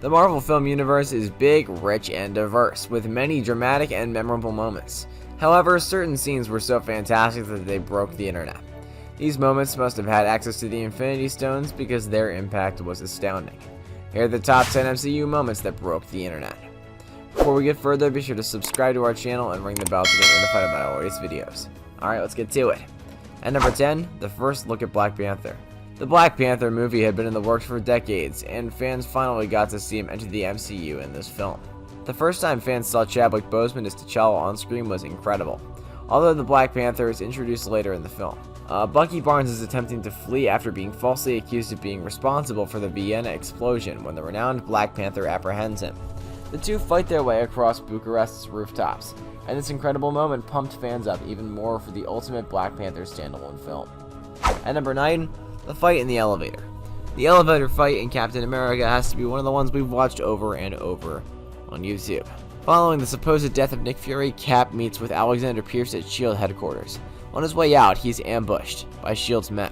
The Marvel film universe is big, rich, and diverse, with many dramatic and memorable moments. However, certain scenes were so fantastic that they broke the internet. These moments must have had access to the Infinity Stones because their impact was astounding. Here are the top 10 MCU moments that broke the internet. Before we get further, be sure to subscribe to our channel and ring the bell to get notified about our latest videos. Alright, let's get to it. At number 10, the first look at Black Panther. The Black Panther movie had been in the works for decades, and fans finally got to see him enter the MCU in this film. The first time fans saw Chadwick Boseman as T'Challa on screen was incredible, although the Black Panther is introduced later in the film. Bucky Barnes is attempting to flee after being falsely accused of being responsible for the Vienna explosion when the renowned Black Panther apprehends him. The two fight their way across Bucharest's rooftops, and this incredible moment pumped fans up even more for the ultimate Black Panther standalone film. At number 9, the fight in the elevator. The elevator fight in Captain America has to be one of the ones we've watched over and over on YouTube. Following the supposed death of Nick Fury, Cap meets with Alexander Pierce at S.H.I.E.L.D. headquarters. On his way out, he's ambushed by S.H.I.E.L.D.'s men.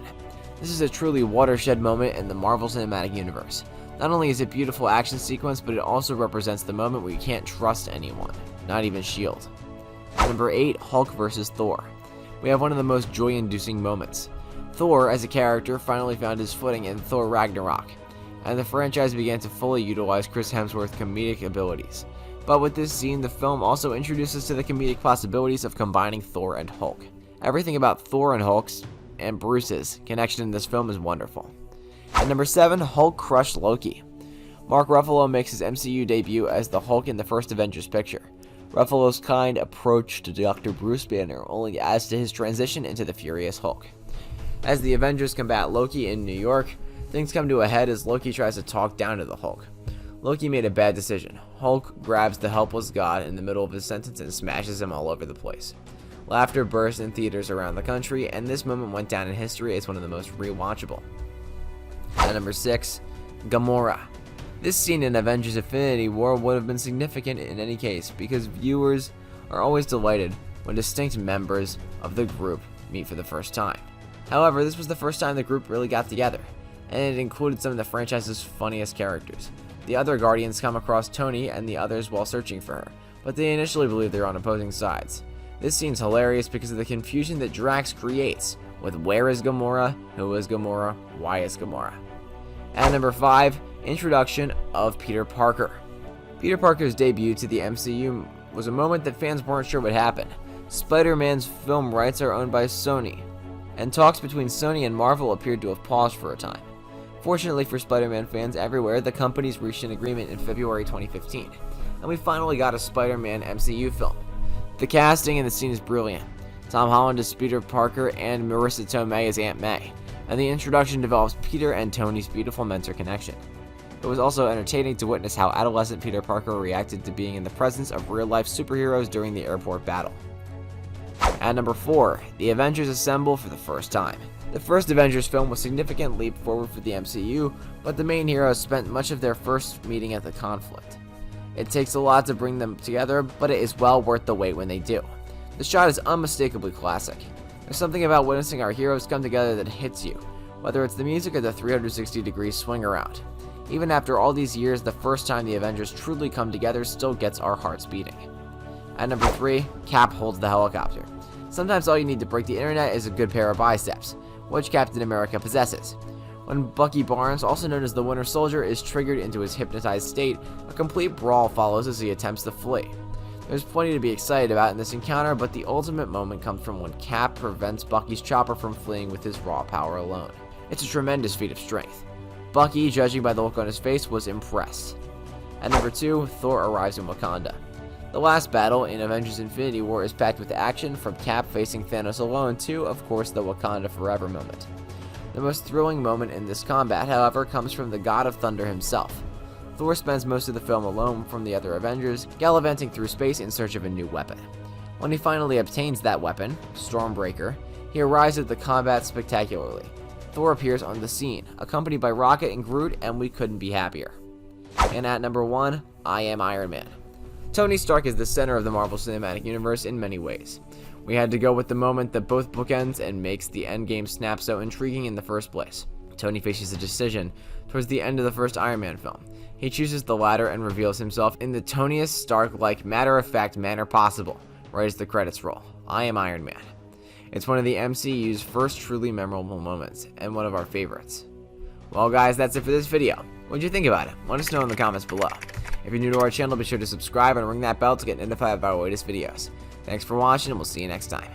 This is a truly watershed moment in the Marvel Cinematic Universe. Not only is it a beautiful action sequence, but it also represents the moment where you can't trust anyone, not even S.H.I.E.L.D. At number 8, Hulk vs. Thor. We have one of the most joy-inducing moments. Thor, as a character, finally found his footing in Thor Ragnarok, and the franchise began to fully utilize Chris Hemsworth's comedic abilities. But with this scene, the film also introduces to the comedic possibilities of combining Thor and Hulk. Everything about Thor and Hulk's and Bruce's connection in this film is wonderful. At number 7, Hulk crushed Loki. Mark Ruffalo makes his MCU debut as the Hulk in the first Avengers picture. Ruffalo's kind approach to Dr. Bruce Banner only adds to his transition into the Furious Hulk. As the Avengers combat Loki in New York, things come to a head as Loki tries to talk down to the Hulk. Loki made a bad decision. Hulk grabs the helpless god in the middle of his sentence and smashes him all over the place. Laughter burst in theaters around the country, and this moment went down in history as one of the most rewatchable. At number 6, Gamora. This scene in Avengers Infinity War would have been significant in any case, because viewers are always delighted when distinct members of the group meet for the first time. However, this was the first time the group really got together, and it included some of the franchise's funniest characters. The other Guardians come across Tony and the others while searching for her, but they initially believe they're on opposing sides. This scene's hilarious because of the confusion that Drax creates with where is Gamora, who is Gamora, why is Gamora. At number 5, introduction of Peter Parker. Peter Parker's debut to the MCU was a moment that fans weren't sure would happen. Spider-Man's film rights are owned by Sony, and talks between Sony and Marvel appeared to have paused for a time. Fortunately for Spider-Man fans everywhere, the companies reached an agreement in February 2015, and we finally got a Spider-Man MCU film. The casting in the scene is brilliant. Tom Holland as Peter Parker and Marissa Tomei as Aunt May, and the introduction develops Peter and Tony's beautiful mentor connection. It was also entertaining to witness how adolescent Peter Parker reacted to being in the presence of real-life superheroes during the airport battle. At number 4, the Avengers assemble for the first time. The first Avengers film was a significant leap forward for the MCU, but the main heroes spent much of their first meeting at the conflict. It takes a lot to bring them together, but it is well worth the wait when they do. The shot is unmistakably classic. There's something about witnessing our heroes come together that hits you, whether it's the music or the 360-degree swing around. Even after all these years, the first time the Avengers truly come together still gets our hearts beating. At number 3, Cap holds the helicopter. Sometimes all you need to break the internet is a good pair of biceps, which Captain America possesses. When Bucky Barnes, also known as the Winter Soldier, is triggered into his hypnotized state, a complete brawl follows as he attempts to flee. There's plenty to be excited about in this encounter, but the ultimate moment comes from when Cap prevents Bucky's chopper from fleeing with his raw power alone. It's a tremendous feat of strength. Bucky, judging by the look on his face, was impressed. At number 2, Thor arrives in Wakanda. The last battle in Avengers Infinity War is packed with action, from Cap facing Thanos alone to, of course, the Wakanda Forever moment. The most thrilling moment in this combat, however, comes from the God of Thunder himself. Thor spends most of the film alone from the other Avengers, gallivanting through space in search of a new weapon. When he finally obtains that weapon, Stormbreaker, he arrives at the combat spectacularly. Thor appears on the scene, accompanied by Rocket and Groot, and we couldn't be happier. And at number 1, I Am Iron Man. Tony Stark is the center of the Marvel Cinematic Universe in many ways. We had to go with the moment that both bookends and makes the endgame snap so intriguing in the first place. Tony faces a decision towards the end of the first Iron Man film. He chooses the latter and reveals himself in the Tony Stark-like matter-of-fact manner possible, right as the credits roll. I am Iron Man. It's one of the MCU's first truly memorable moments, and one of our favorites. Well guys, that's it for this video. What'd you think about it? Let us know in the comments below. If you're new to our channel, be sure to subscribe and ring that bell to get notified of our latest videos. Thanks for watching, and we'll see you next time.